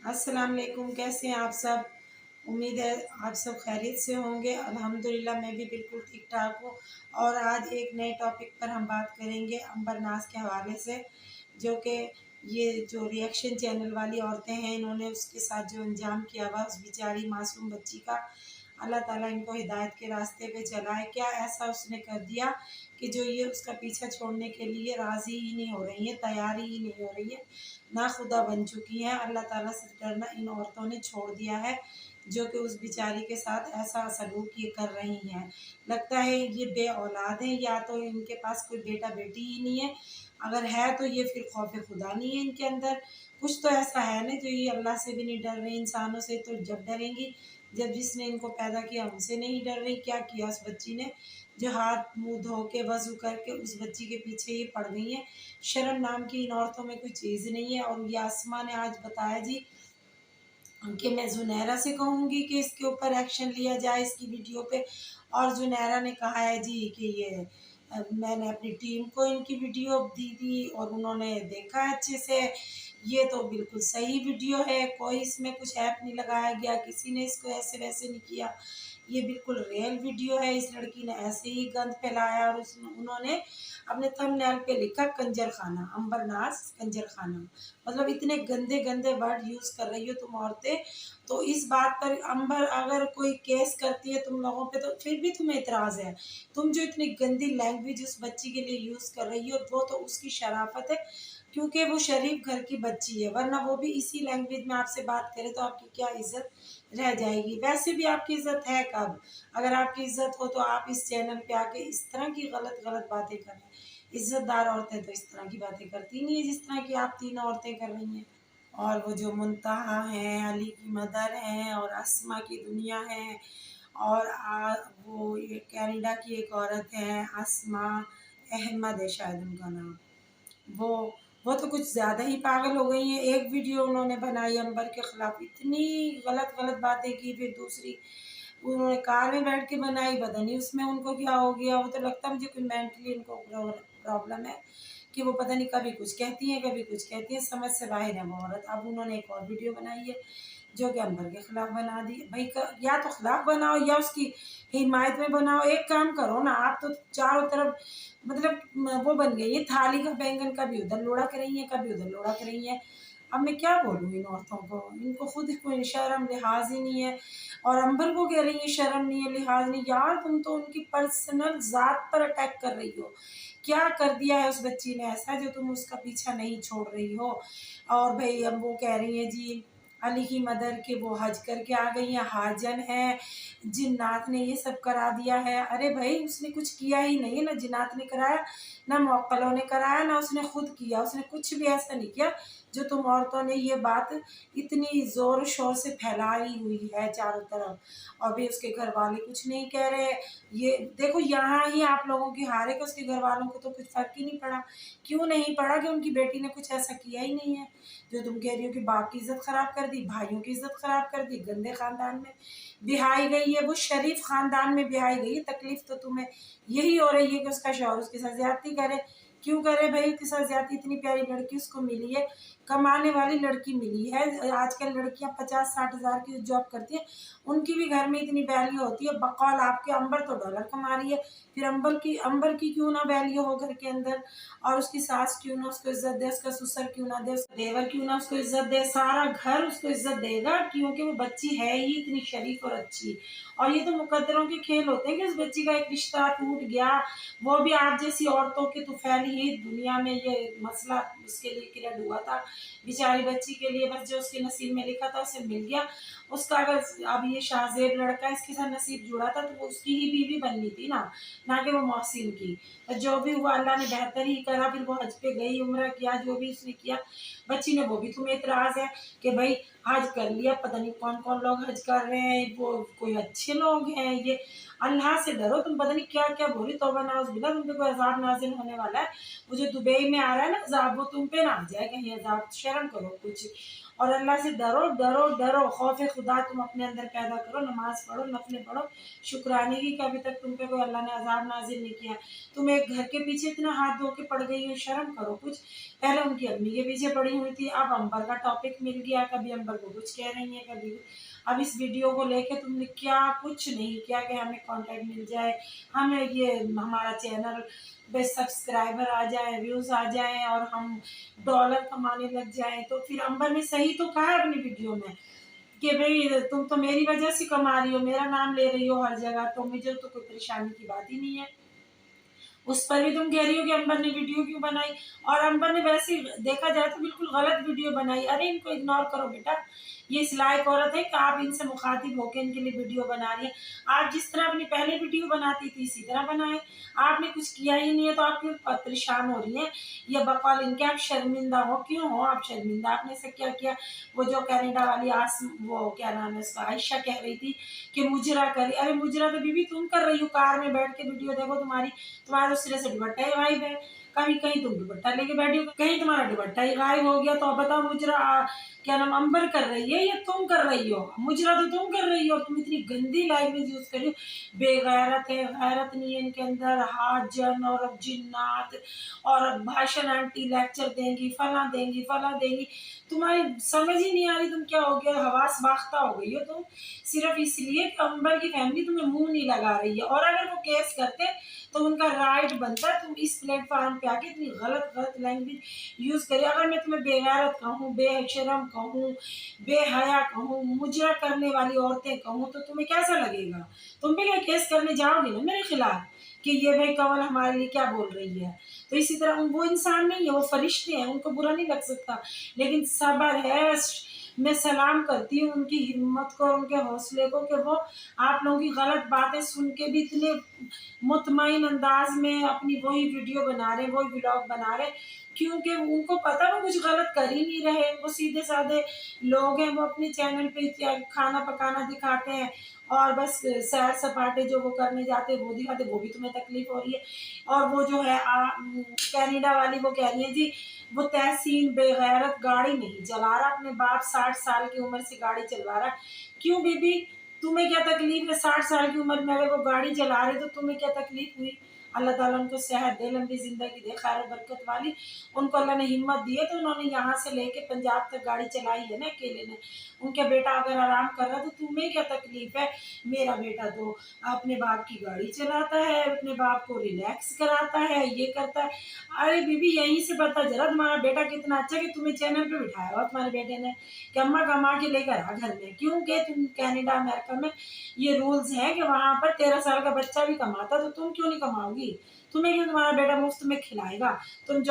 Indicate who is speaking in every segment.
Speaker 1: अस्सलाम वालेकुम। कैसे हैं आप सब? उम्मीद है आप सब खैरियत से होंगे। अल्हम्दुलिल्लाह मैं भी बिल्कुल ठीक ठाक हूँ। और आज एक नए टॉपिक पर हम बात करेंगे अंबर नाज के हवाले से, जो कि ये जो रिएक्शन चैनल वाली औरतें हैं, इन्होंने उसके साथ जो अंजाम किया हुआ उस बेचारी मासूम बच्ची का, अल्लाह ताला इनको हिदायत के रास्ते पे चलाए। क्या ऐसा उसने कर दिया कि जो ये उसका पीछा छोड़ने के लिए राज़ी ही नहीं हो रही हैं, तैयारी ही नहीं हो रही है, ना खुदा बन चुकी हैं। अल्लाह ताला से डरना इन औरतों ने छोड़ दिया है, जो कि उस बेचारी के साथ ऐसा सलूक ये कर रही हैं। लगता है ये बे औलाद हैं, या तो इनके पास कोई बेटा बेटी ही नहीं है। अगर है तो ये फिर खौफ खुदा नहीं है इनके अंदर। कुछ तो ऐसा है ना, जो ये अल्लाह से भी नहीं डर रही। इंसानों से तो जब डरेंगी जब जिसने इनको पैदा किया उनसे नहीं डर रही। क्या किया उस बच्ची ने, जो हाथ मुंह धो के वज़ू करके उस बच्ची के पीछे ये पड़ गई हैं। शर्म नाम की इन औरतों में कोई चीज़ नहीं है। और ये आसमा ने आज बताया जी कि मैं ज़ुनैरा से कहूँगी कि इसके ऊपर एक्शन लिया जाए इसकी वीडियो पे। और ज़ुनैरा ने कहा है जी कि ये मैंने अपनी टीम को इनकी वीडियो दी थी और उन्होंने देखा अच्छे से। ये तो बिल्कुल सही वीडियो है, कोई इसमें कुछ ऐप नहीं लगाया गया, किसी ने इसको ऐसे वैसे नहीं किया। ये बिल्कुल रियल वीडियो है। इस लड़की ने ऐसे ही गंद फैलाया और उन्होंने अपने थंबनेल पे लिखा कंजर खाना, अंबर नाज कंजर खाना। मतलब इतने गंदे गंदे वर्ड यूज़ कर रही हो तुम औरतें। तो इस बात पर अंबर अगर कोई केस करती है तुम लोगों पे, तो फिर भी तुम्हें इतराज़ है। तुम जो इतनी गंदी लैंग्वेज उस बच्ची के लिए यूज़ कर रही हो, वो तो उसकी शराफत है, क्योंकि वो शरीफ घर की बच्ची है। वरना वो भी इसी लैंग्वेज में आपसे बात करे तो आपकी क्या इज़्ज़त रह जाएगी। वैसे भी आपकी इज़्ज़त है कब? अगर आपकी इज़्ज़त हो तो आप इस चैनल पे आके इस तरह की गलत बातें करें। इज़्ज़तदार औरतें तो इस तरह की बातें करती नहीं है जिस तरह की आप तीनों औरतें कर रही हैं। और वो जो मुंतहा हैं, अली की मदर हैं और अस्मा की दुनिया है, और वो ये कनाडा की एक औरत है अस्मा अहमद है शायद उनका नाम। वो वो तो कुछ ज़्यादा ही पागल हो गई हैं। एक वीडियो उन्होंने बनाई अंबर के ख़िलाफ़, इतनी गलत बातें की। फिर दूसरी उन्होंने कार में बैठ के बनाई, पता नहीं उसमें उनको क्या हो गया। वो तो लगता है मुझे कोई मेंटली इनको प्रॉब्लम है कि वो पता नहीं कभी कुछ कहती हैं, कभी कुछ कहती हैं, समझ से बाहर है वो औरत। अब उन्होंने एक और वीडियो बनाई है जो कि अंबर के खिलाफ बना दी। भाई या तो खिलाफ बनाओ या उसकी हिमायत में बनाओ। एक काम करो ना, आप तो चारों तरफ मतलब वो बन गई है थाली का बैंगन, कभी उधर लुढ़क रही हैं, कभी उधर लुढ़क रही हैं। अब मैं क्या बोलूँ इन औरतों को, इनको खुद कोई शर्म लिहाज ही नहीं है। और अंबर को कह रही है शर्म नहीं है, लिहाज नहीं। यार तुम तो उनकी पर्सनल ज़ात पर अटैक कर रही हो। क्या कर दिया है उस बच्ची ने ऐसा जो तुम उसका पीछा नहीं छोड़ रही हो? और भाई अब वो कह रही है जी अली की मदर के वो हज करके आ गई हैं, हाजन है, जिन्नात ने ये सब करा दिया है। अरे भाई उसने कुछ किया ही नहीं, ना जिन्नात ने कराया, ना मौक्कलों ने कराया, ना उसने खुद किया। उसने कुछ भी ऐसा नहीं किया जो तुम औरतों ने ये बात इतनी ज़ोर शोर से फैलाई हुई है चारों तरफ। और भी उसके घर वाले कुछ नहीं कह रहे। ये देखो यहाँ ही आप लोगों की हार है कि उसके घर वालों को तो कुछ फ़र्क ही नहीं पड़ा। क्यों नहीं पड़ा? कि उनकी बेटी ने कुछ ऐसा किया ही नहीं है। जो तुम कह रही हो कि बाप की इज़्ज़त ख़राब कर दी, भाइयों की इज़्ज़त ख़राब कर दी, गंदे ख़ानदान में ब्याही गई है, वो शरीफ ख़ानदान में ब्याही गई है। तकलीफ़ तो तुम्हें यही हो रही है कि उसका शौहर उसके साथ ज़्यादती करे। क्यों करे भाई उसके साथ ज़्यादती? इतनी प्यारी लड़की उसको मिली है, कमाने वाली लड़की मिली है। आजकल लड़कियां 50-60 हज़ार की जॉब करती हैं, उनकी भी घर में इतनी वैल्यू होती है। बकौल आपके अंबर तो डॉलर कमा रही है, फिर अंबर की क्यों ना वैल्यू हो घर के अंदर? और उसकी सास क्यों ना उसको इज्जत दे, उसका ससुर क्यों ना दे, उसका देवर क्यों ना उसको इज्जत दे? सारा घर उसको इज्जत देगा, क्योंकि वो बच्ची है ही इतनी शरीफ और अच्छी। और ये तो मुकद्दरों के खेल होते हैं कि उस बच्ची का एक रिश्ता टूट गया, वो भी आप जैसी औरतों के तुफैल ही दुनिया में ये मसला उसके लिए क्रिएट हुआ था। बेचारी बच्ची के लिए बस जो उसके नसीब में लिखा था उसे मिल गया। उसका अगर अब ये शाहजेब लड़का इसके साथ नसीब जुड़ा था तो वो उसकी ही बीवी बननी थी ना, ना कि वो मोहसिन की। पर जो भी हुआ अल्लाह ने बेहतर ही करा। फिर वो हज पे गई, उम्रा किया, जो भी उसने किया। बच्ची ने वो भी तुम्हें इतराज़ है कि भाई हज कर लिया, पता नहीं कौन-कौन लोग हज कर रहे हैं, वो कोई अच्छे लोग हैं ये। अल्लाह से डरो, तुम पता नहीं क्या-क्या बोल रही, तौबा नाउज़ुबिल्लाह, तुम पे कोई अज़ाब नाज़िल होने वाला है। वो जो दुबई में आ रहा है ना अज़ाब, वो तुम पे ना आ जाए कहीं अज़ाब, शर्म करो कुछ। और अल्लाह से डरो डरो डरो, खौफ खुदा तुम अपने अंदर पैदा करो, नमाज पढ़ो, नफले पढ़ो, शुक्राने की कि अभी तक तुम पे कोई अल्लाह ने अजाब नाजिल नहीं किया। तुम एक घर के पीछे इतना हाथ धो के पड़ गई हो, शर्म करो कुछ। पहले उनकी अम्मी के पीछे पड़ी हुई थी, अब अंबर का टॉपिक मिल गया, कभी अंबर को कुछ कह रही है, कभी अब इस वीडियो को लेके तुमने क्या कुछ नहीं किया कि हमें कंटेंट मिल जाए, हमें ये हमारा चैनल पे सब्सक्राइबर आ जाए, व्यूज़ आ जाए और हम डॉलर कमाने लग जाएं। तो फिर अंबर ने सही तो कहा है अपनी वीडियो में कि भाई तुम तो मेरी वजह से कमा रही हो, मेरा नाम ले रही हो हर जगह, तो मुझे तो कोई परेशानी की बात ही नहीं है। उस पर भी तुम कह रही हो कि अंबर ने वीडियो क्यों बनाई, और अंबर ने वैसे देखा जाए तो बिल्कुल गलत वीडियो बनाई। अरे इनको इग्नोर करो बेटा, ये इस लायक औरत है कि आप इनसे मुखातिब होकर इनके लिए वीडियो बना रही है। आप जिस तरह अपनी पहले वीडियो बनाती थी इसी तरह बनाए, आपने कुछ किया ही नहीं है तो आप क्यों परेशान हो रही हैं। ये बकौल इनके आप शर्मिंदा हो, क्यों हो आप शर्मिंदा, आपने से क्या किया। वो जो कनाडा वाली वो क्या नाम है उसका, आयशा कह रही थी कि मुजरा करी, अरे मुजरा तो बीबी तुम कर रही हो, कार में बैठ के वीडियो देखो, तुम्हारे उस सिरे से दुपट्टा ही गायब है, कभी कहीं तुम दुपट्टा लेके बैठी हो, कहीं तुम्हारा दुपट्टा ही गायब हो गया। तो अब बताओ मुजरा क्या नाम अंबर कर रही है या तुम कर रही हो। मुजरा तो तुम कर रही हो, तुम इतनी गंदी लैंग्वेज यूज कर रही हो, बेगैरत है, गैरत नहीं है इनके अंदर, हाथ जन और अब जिन्नात और अब भाषण आंटी लेक्चर देंगी, फला देंगी फला देंगी, तुम्हारी समझ ही नहीं आ रही तुम क्या हो गया, हवास बाख्ता हो गई हो तुम, सिर्फ इसलिए कि अंबर की फैमिली तुम्हें मुंह नहीं लगा रही है। और अगर वो केस करते तो उनका राइट बनता है तुम इस प्लेटफॉर्म पे आके इतनी गलत गलत लैंग्वेज यूज करिए। अगर मैं तुम्हें बेगैरत कहूँ, बेशरम कहूँ, बेहया कहूँ, मुजरा करने वाली औरतें कहूँ, तो तुम्हें कैसा लगेगा। तुम भी क्या केस करने जाओगे ना मेरे खिलाफ कि ये भाई कंवल हमारे लिए क्या बोल रही है। तो इसी तरह वो इंसान नहीं है, वो फरिश्ते हैं, उनको बुरा नहीं लग सकता, लेकिन सब्र है। मैं सलाम करती हूँ उनकी हिम्मत को, उनके हौसले को कि वो आप लोगों की गलत बातें सुन के भी इतने मुतमईन अंदाज में अपनी वही वीडियो बना रहे, वही व्लॉग बना रहे, क्योंकि उनको पता वो कुछ गलत कर ही नहीं रहे। वो सीधे साधे लोग हैं, वो अपने चैनल पे खाना पकाना दिखाते हैं और बस सैर सपाटे जो वो करने जाते हैं वो दिखाते, वो भी तुम्हें तकलीफ हो रही है। और वो जो है कनाडा वाली वो कह रही है जी वो तहसीन बेगैरत गाड़ी नहीं चला रहा, अपने बाप 60 साल की उम्र से गाड़ी चलवा रहा। क्यों बीबी, तुम्हें क्या तकलीफ है, 60 साल की उम्र में अगर वो गाड़ी चला रहे तो तुम्हें क्या तकलीफ हुई। अल्लाह ताला उनको सेहत दे, लंबी ज़िंदगी दे, खैर बरकत वाली। उनको अल्लाह ने हिम्मत दी है तो उन्होंने यहाँ से लेके पंजाब तक गाड़ी चलाई है ना अकेले ने। उनके बेटा अगर आराम कर रहा तो तुम्हें क्या तकलीफ है। मेरा बेटा तो अपने बाप की गाड़ी चलाता है, अपने बाप को रिलैक्स कराता है, ये करता है। अरे बीबी यहीं से पता चला तुम्हारा बेटा कितना अच्छा कि तुम्हें चैनल पे बिठाया हुआ तुम्हारे बेटे ने कि अम्मा कमा के लेकर आ घर में। क्योंकि तुम कनाडा अमेरिका में ये रूल्स हैं कि वहां पर 13 साल का बच्चा भी कमाता, तो तुम क्यों नहीं कमाओगी। तुम्हें क्यों तुम्हारा बेटा मुफ्त में खिलाएगा। तुम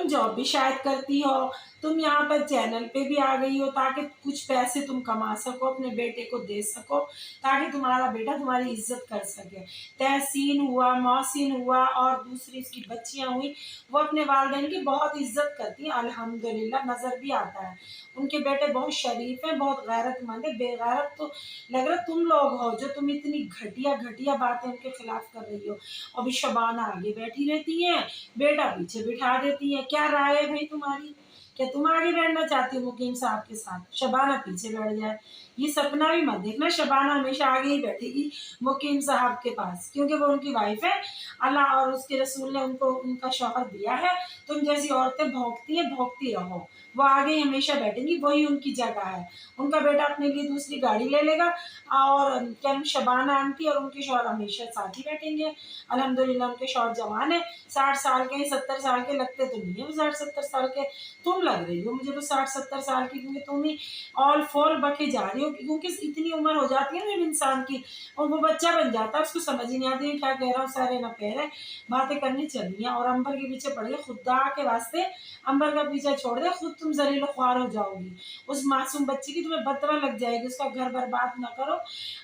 Speaker 1: जॉब भी शायद करती हो, तुम यहाँ पर चैनल पे भी आ गई हो ताकि कुछ पैसे तुम कमा सको, अपने बेटे को दे सको, ताकि तुम्हारा बेटा तुम्हारी इज्जत कर सके। तहसीन हुआ, मौसीन हुआ और दूसरी उसकी बच्चियां हुई, वो अपने वालिदैन की बहुत इज्जत करती हैं, अल्हम्दुलिल्लाह नज़र भी आता है। उनके बेटे बहुत शरीफ हैं, बहुत गैरतमंद है। बेगैरत तो लग रहा तुम लोग हो जो तुम इतनी घटिया घटिया बातें उनके खिलाफ कर रही हो। अभी शबाना आगे बैठी रहती है, बेटा पीछे बिठा देती है। क्या राय है भाई तुम्हारी, क्या तुम आगे बैठना चाहती हो मुकीम साहब के साथ, शबाना पीछे बैठ जाए। ये सपना भी मत देखना, शबाना हमेशा आगे ही बैठेगी मुकीम साहब के पास, क्योंकि वो उनकी वाइफ है। अल्लाह और उसके रसूल ने उनको उनका शौहर दिया है। तुम जैसी औरतें भौंकती हैं, भौंकती रहो, वो आगे ही हमेशा बैठेंगी, वही उनकी जगह है। उनका बेटा अपने लिए दूसरी गाड़ी ले लेगा और क्या शबाना आंटी और उनके शौहर हमेशा साथ ही बैठेंगे। अल्हम्दुलिल्लाह उनके शौहर जवान है, 60 साल के, 70 साल के लगते तो नहीं है वो 60-70 साल के। तुम लग रही हो मुझे तो 60-70 साल की, क्योंकि तुम ही ऑल फॉल बके जा रही हो, क्योंकि इतनी उम्र हो जाती है ना जब इंसान की और वो बच्चा बन जाता है, उसको समझ ही नहीं आती है क्या कह रहा हूँ, सारे ना पैर है, बातें करनी चलनी है। और अंबर के पीछे पड़ गए, खुदा के वास्ते अंबर का पीछा छोड़ दे, खुद तुम जलीलो ख्वार हो जाओगी। उस मासूम बच्ची की तुम्हें बदवा लग जाएगी, उसका घर बर्बाद ना करो।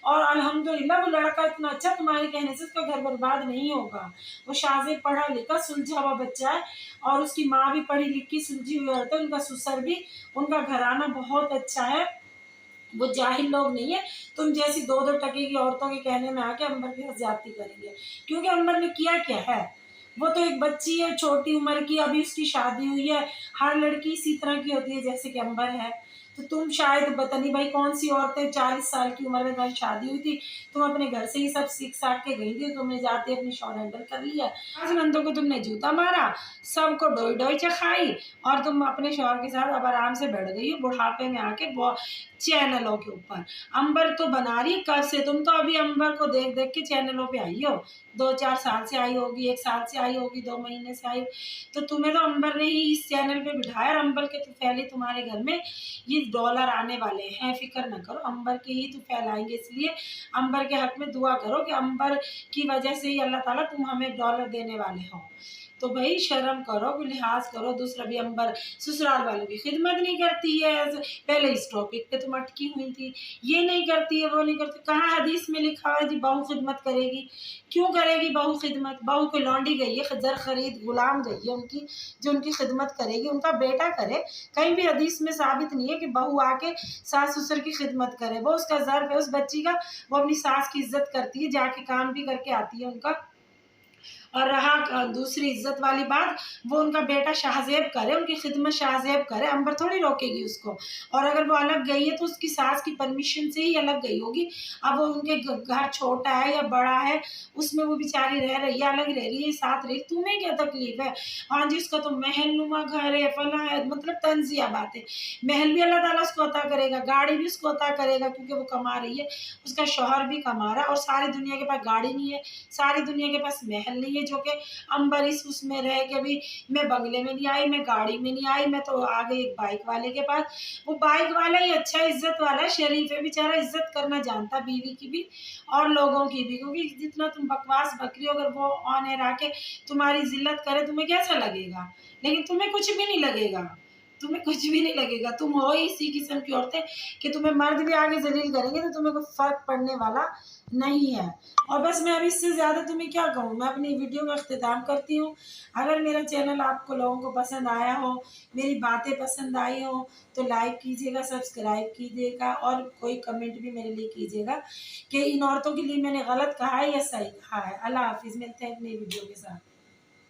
Speaker 1: और अल्हम्दुलिल्लाह वो लड़का इतना अच्छा, तुम्हारे कहने से उसका घर बर्बाद नहीं होगा। वो शाज़े पढ़ा लिखा सुलझा हुआ बच्चा है और उसकी माँ भी पढ़ी लिखी सुलझी हुई औरत है, उनका ससुर भी, उनका घराना बहुत अच्छा है, वो जाहिल लोग नहीं है। तुम जैसी 2-2 टके की औरतों के कहने में आके अंबर की ज्यादती करेंगे, क्योंकि अंबर ने किया क्या है। वो तो एक बच्ची है छोटी उम्र की, अभी उसकी शादी हुई है। हर लड़की इसी तरह की होती है जैसे कि अंबर है। तो तुम शायद पता नहीं भाई कौन सी औरतें 40 साल की उम्र में तुम्हारी शादी हुई थी, तुम अपने घर से ही सब सीख साख के गई थी, तुमने जाते अपनी शौहर हैंडल कर लिया, आज बंदों को तुमने जूता मारा, सबको डोई डोई चखाई, और तुम अपने शौहर के साथ अब आराम से बैठ गई हो बुढ़ापे में आके चैनलों के ऊपर। अंबर तो बना रही कब से, तुम तो अभी अंबर को देख देख के चैनलों पे आई हो, 2-4 साल से आई होगी, 1 साल से आई होगी, 2 महीने से आई, तो तुम्हें तो अंबर ने ही इस चैनल पे बिठाया, और अंबर के तो पहले तुम्हारे घर में ये डॉलर आने वाले हैं, फिक्र न करो, अंबर के ही तो फैलाएंगे, इसलिए अंबर के हक में दुआ करो कि अंबर की वजह से ही अल्लाह ताला तुम हमें डॉलर देने वाले हो। तो भाई शर्म करो, लिहाज करो। दूसरा भी अंबर ससुराल वालों की खिदमत नहीं करती है, पहले इस टॉपिक पे तुम अटकी हुई थी, ये नहीं करती है, वो नहीं करती, कहाँ हदीस में लिखा है जी बहू खिदमत करेगी? क्यों करेगी बहू खिदमत? बहू को लौंडी गई है, जर खरीद गुलाम गई है उनकी, जो उनकी खिदमत करेगी उनका बेटा करे। कहीं भी हदीस में साबित नहीं है कि बहू आके सास ससुर की खिदमत करे, वो उसका ज़र्फ है उस बच्ची का, वो अपनी सास की इज्जत करती है, जाके काम भी करके आती है उनका। और रहा दूसरी इज्जत वाली बात, वो उनका बेटा शाहजेब करे, उनकी खिदमत शाहजेब करे, अंबर थोड़ी रोकेगी उसको। और अगर वो अलग गई है तो उसकी सास की परमिशन से ही अलग गई होगी। अब वो उनके घर छोटा है या बड़ा है, उसमें वो बेचारी रह रही है, अलग रह रही है, साथ रही, तुम्हें क्या तकलीफ है? हाँ जी उसका तो महल नुमा घर है, फला है, मतलब तंजिया बात है। महल भी अल्लाह ताला उसको अता करेगा, गाड़ी भी उसको अता करेगा, क्योंकि वो कमा रही है, उसका शौहर भी कमा रहा है, और सारी दुनिया के पास गाड़ी नहीं है, सारी दुनिया के पास महल नहीं है, जो कि अंबर इस उसमें रह के भी, मैं बंगले में नहीं आई, मैं गाड़ी में नहीं आई, मैं तो आ गई एक बाइक वाले के पास। वो बाइक वाला ही अच्छा इज्जत वाला है, शरीफ है बेचारा, इज्जत करना जानता बीवी की भी और लोगों की भी, क्योंकि जितना तुम बकवास बकरी हो, अगर वो ऑन एयर आके तुम्हारी जिल्लत करे तुम्हें कैसा लगेगा? लेकिन तुम्हें कुछ भी नहीं लगेगा, तुम्हें कुछ भी नहीं लगेगा, तुम हो ही इसी किस्म की औरतें कि तुम्हें मर्द भी आगे जलील करेंगे तो तुम्हें कोई फर्क पड़ने वाला नहीं है। और बस मैं अब इससे ज़्यादा तुम्हें क्या कहूँ, मैं अपनी वीडियो का अख्तिताम करती हूँ। अगर मेरा चैनल आपको लोगों को पसंद आया हो, मेरी बातें पसंद आई हो, तो लाइक कीजिएगा, सब्सक्राइब कीजिएगा, और कोई कमेंट भी मेरे लिए कीजिएगा कि इन औरतों के लिए मैंने गलत कहा है या सही कहा है। अल्लाह हाफिज़, मिलते हैं एक नई वीडियो के साथ।